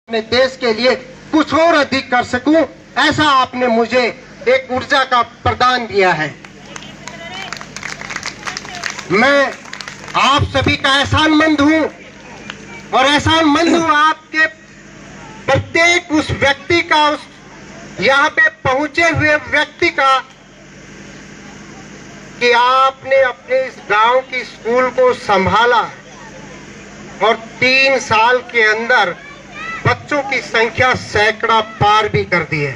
अपने देश के लिए कुछ और अधिक कर सकूं, ऐसा आपने मुझे एक ऊर्जा का प्रदान दिया है। मैं आप सभी का एहसानमंद हूं और एहसानमंद हूं आपके प्रत्येक उस व्यक्ति का, उस यहाँ पे पहुंचे हुए व्यक्ति का, कि आपने अपने इस गांव की स्कूल को संभाला और 3 साल के अंदर बच्चों की संख्या सैकड़ा पार भी कर दी है।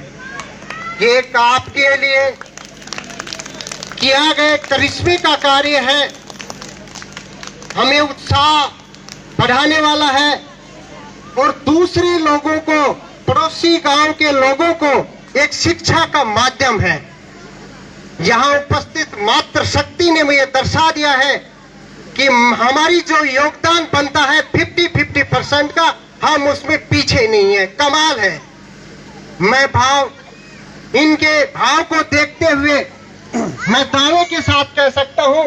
ये एक आपके लिए किया गया करिश्मे का कार्य है, हमें उत्साह बढ़ाने वाला है और दूसरे लोगों को, पड़ोसी गांव के लोगों को एक शिक्षा का माध्यम है। यहाँ उपस्थित मातृ शक्ति ने मुझे दर्शा दिया है कि हमारी जो योगदान बनता है 50-50% का, हम उसमें पीछे नहीं है। कमाल है। मैं इनके भाव को देखते हुए मैं दावे के साथ कह सकता हूं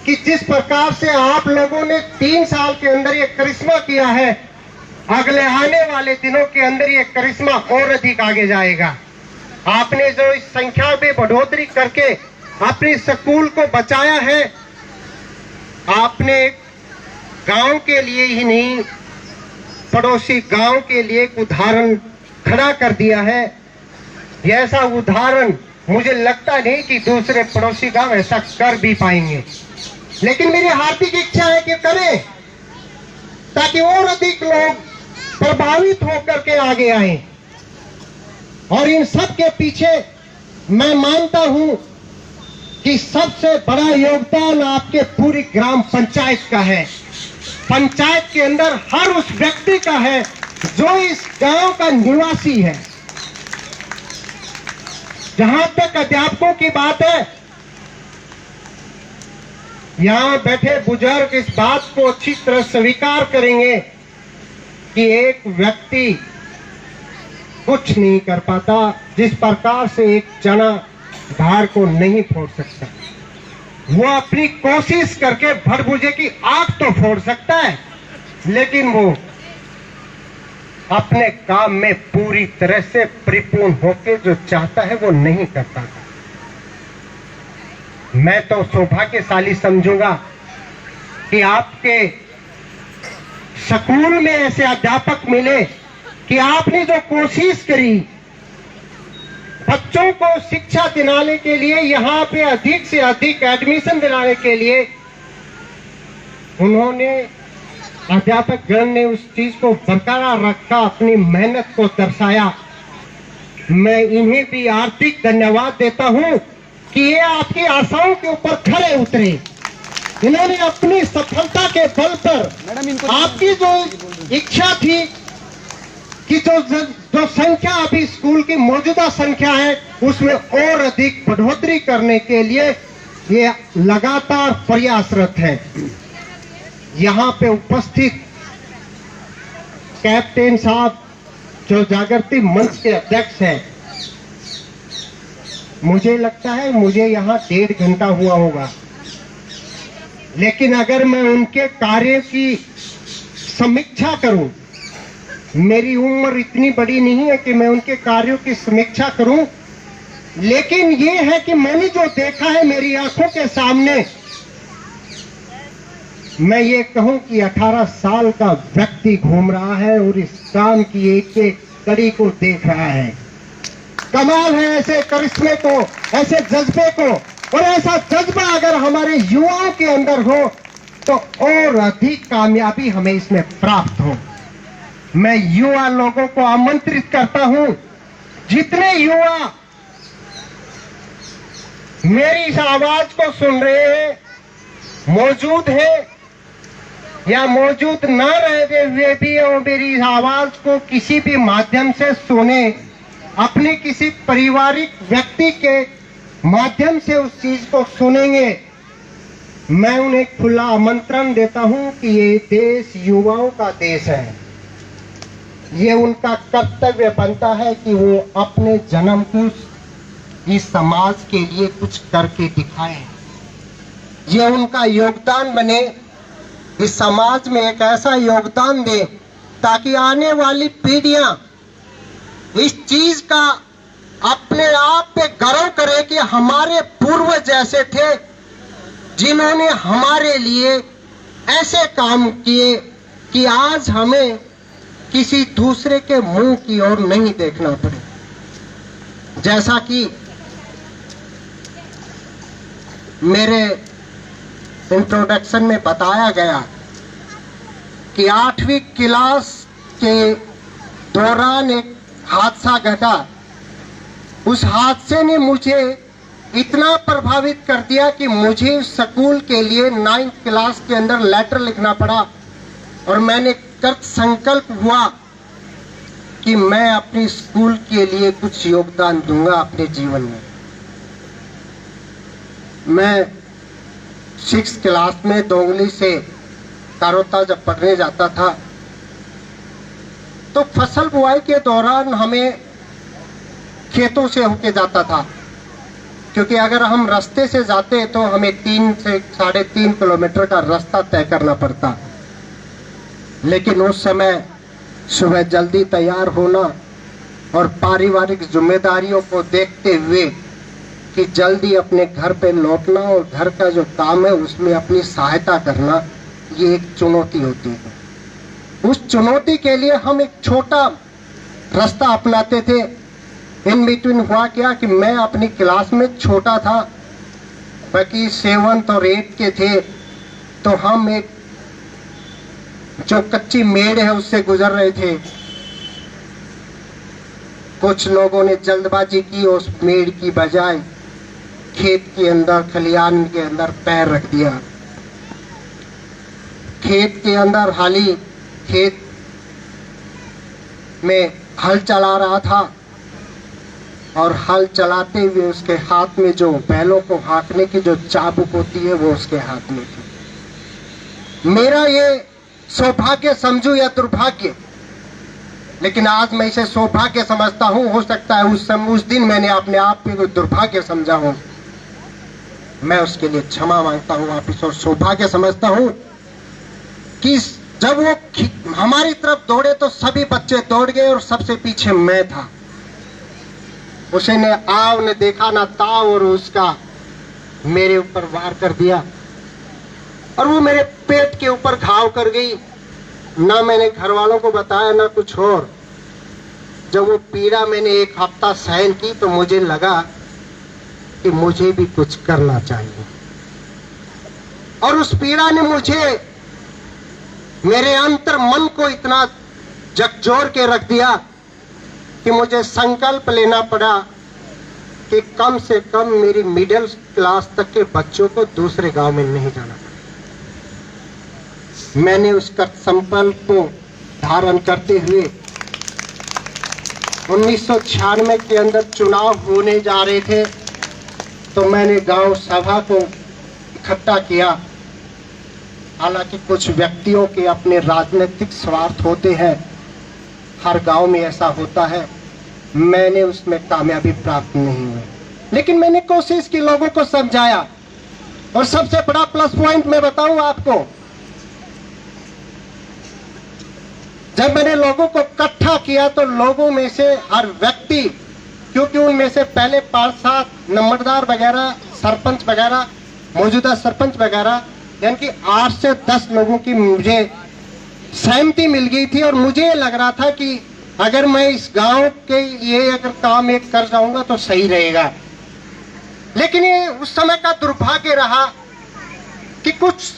कि जिस प्रकार से आप लोगों ने 3 साल के अंदर ये करिश्मा किया है, अगले आने वाले दिनों के अंदर ये करिश्मा और अधिक आगे जाएगा। आपने जो इस संख्या में बढ़ोतरी करके अपनी स्कूल को बचाया है, आपने गांव के लिए ही नहीं, पड़ोसी गांव के लिए एक उदाहरण खड़ा कर दिया है। ऐसा उदाहरण मुझे लगता नहीं कि दूसरे पड़ोसी गांव ऐसा कर भी पाएंगे, लेकिन मेरी हार्दिक इच्छा है कि करें, ताकि और अधिक लोग प्रभावित होकर के आगे आए। और इन सब के पीछे मैं मानता हूं कि सबसे बड़ा योगदान आपके पूरी ग्राम पंचायत का है। पंचायत के अंदर हर उस व्यक्ति का है जो इस गांव का निवासी है। जहां तक अध्यापकों की बात है, यहां बैठे बुजुर्ग इस बात को अच्छी तरह स्वीकार करेंगे कि एक व्यक्ति कुछ नहीं कर पाता जिस प्रकार से एक चना भार को नहीं फोड़ सकता। वो अपनी कोशिश करके भरभुजे की आग तो फोड़ सकता है, लेकिन वो अपने काम में पूरी तरह से परिपूर्ण होकर जो चाहता है वो नहीं कर पाता। मैं तो सौभाग्यशाली समझूंगा कि आपके स्कूल में ऐसे अध्यापक मिले कि आपने जो कोशिश करी बच्चों को शिक्षा दिलाने के लिए, यहाँ पे अधिक से अधिक एडमिशन दिलाने के लिए, उन्होंने, अध्यापक गण ने उस चीज को बरकरार रखा, अपनी मेहनत को दर्शाया। मैं इन्हें भी आर्थिक धन्यवाद देता हूं कि ये आपकी आशाओं के ऊपर खरे उतरे। इन्होंने अपनी सफलता के बल पर आपकी जो इच्छा थी कि जो संख्या अभी स्कूल की मौजूदा संख्या है उसमें और अधिक बढ़ोतरी करने के लिए ये लगातार प्रयासरत है। यहाँ पे उपस्थित कैप्टन साहब जो जागृति मंच के अध्यक्ष हैं, मुझे लगता है मुझे यहाँ 1.5 घंटा हुआ होगा, लेकिन अगर मैं उनके कार्य की समीक्षा करूं, मेरी उम्र इतनी बड़ी नहीं है कि मैं उनके कार्यों की समीक्षा करूं, लेकिन ये है कि मैंने जो देखा है मेरी आंखों के सामने, मैं ये कहूं कि 18 साल का व्यक्ति घूम रहा है और इस काम की एक एक कड़ी को देख रहा है। कमाल है ऐसे करिश्मे को, ऐसे जज्बे को, और ऐसा जज्बा अगर हमारे युवाओं के अंदर हो तो और अधिक कामयाबी हमें इसमें प्राप्त हो। मैं युवा लोगों को आमंत्रित करता हूं, जितने युवा मेरी इस आवाज को सुन रहे हैं, मौजूद हैं या मौजूद न रहते हुए भी और मेरी इस आवाज को किसी भी माध्यम से सुने, अपने किसी पारिवारिक व्यक्ति के माध्यम से उस चीज को सुनेंगे, मैं उन्हें खुला आमंत्रण देता हूं कि ये देश युवाओं का देश है। ये उनका कर्तव्य बनता है कि वो अपने जन्म को इस समाज के लिए कुछ करके दिखाएं। ये उनका योगदान बने, इस समाज में एक ऐसा योगदान दे ताकि आने वाली पीढ़ियां इस चीज का अपने आप पे गर्व करे कि हमारे पूर्वज जैसे थे जिन्होंने हमारे लिए ऐसे काम किए कि आज हमें किसी दूसरे के मुंह की ओर नहीं देखना पड़े। जैसा कि मेरे इंट्रोडक्शन में बताया गया कि 8वीं क्लास के दौरान एक हादसा घटा। उस हादसे ने मुझे इतना प्रभावित कर दिया कि मुझे स्कूल के लिए 9th क्लास के अंदर लेटर लिखना पड़ा और मैंने कृत संकल्प हुआ कि मैं अपनी स्कूल के लिए कुछ योगदान दूंगा अपने जीवन में। मैं 6th क्लास में दोंगली से कारोता जब पढ़ने जाता था तो फसल बुआई के दौरान हमें खेतों से होके जाता था, क्योंकि अगर हम रास्ते से जाते तो हमें 3 से 3.5 किलोमीटर का रास्ता तय करना पड़ता। लेकिन उस समय सुबह जल्दी तैयार होना और पारिवारिक जिम्मेदारियों को देखते हुए कि जल्दी अपने घर पे लौटना और घर का जो काम है उसमें अपनी सहायता करना, ये एक चुनौती होती है। उस चुनौती के लिए हम एक छोटा रास्ता अपनाते थे। इन बिटवीन हुआ क्या कि मैं अपनी क्लास में छोटा था, बाकी 7th और 8th के थे, तो हम एक जो कच्ची मेड़ है उससे गुजर रहे थे। कुछ लोगों ने जल्दबाजी की, उस मेड़ की बजाय खेत के अंदर, खलियान के अंदर पैर रख दिया। खेत के अंदर हाली खेत में हल चला रहा था और हल चलाते हुए उसके हाथ में जो बैलों को हाँकने की जो चाबुक होती है वो उसके हाथ में थी। मेरा ये सौभाग्य समझू या दुर्भाग्य, लेकिन आज मैं इसे सौभाग्य समझता हूं। हो सकता है उस दिन मैंने अपने आप को दुर्भाग्य समझा हूं, मैं उसके लिए क्षमा मांगता हूं वापिस, और सौभाग्य समझता हूं कि जब वो हमारी तरफ दौड़े तो सभी बच्चे दौड़ गए और सबसे पीछे मैं था। उसे ने आव ने देखा ना ताव और उसका मेरे ऊपर वार कर दिया और वो मेरे पेट के ऊपर घाव कर गई। ना मैंने घर वालों को बताया ना कुछ और। जब वो पीड़ा मैंने 1 हफ्ता सहन की तो मुझे लगा कि मुझे भी कुछ करना चाहिए, और उस पीड़ा ने मुझे, मेरे अंतर मन को इतना झकझोर के रख दिया कि मुझे संकल्प लेना पड़ा कि कम से कम मेरी मिडिल क्लास तक के बच्चों को दूसरे गांव में नहीं जाना पड़ा। मैंने उसका संकल्प को धारण करते हुए 1996 के अंदर चुनाव होने जा रहे थे तो मैंने गांव सभा को इकट्ठा किया। हालांकि कुछ व्यक्तियों के अपने राजनीतिक स्वार्थ होते हैं, हर गांव में ऐसा होता है, मैंने उसमें कामयाबी प्राप्त नहीं हुई, लेकिन मैंने कोशिश की, लोगों को समझाया। और सबसे बड़ा प्लस पॉइंट मैं बताऊं आपको, जब मैंने लोगों को इकट्ठा किया तो लोगों में से हर व्यक्ति, क्योंकि उनमें से पहले 5-7 नंबरदार वगैरह, सरपंच वगैरह, मौजूदा सरपंच वगैरह, यानी कि 8 से 10 लोगों की मुझे सहमति मिल गई थी और मुझे लग रहा था कि अगर मैं इस गांव के लिए अगर काम एक कर जाऊंगा तो सही रहेगा। लेकिन ये उस समय का दुर्भाग्य रहा कि कुछ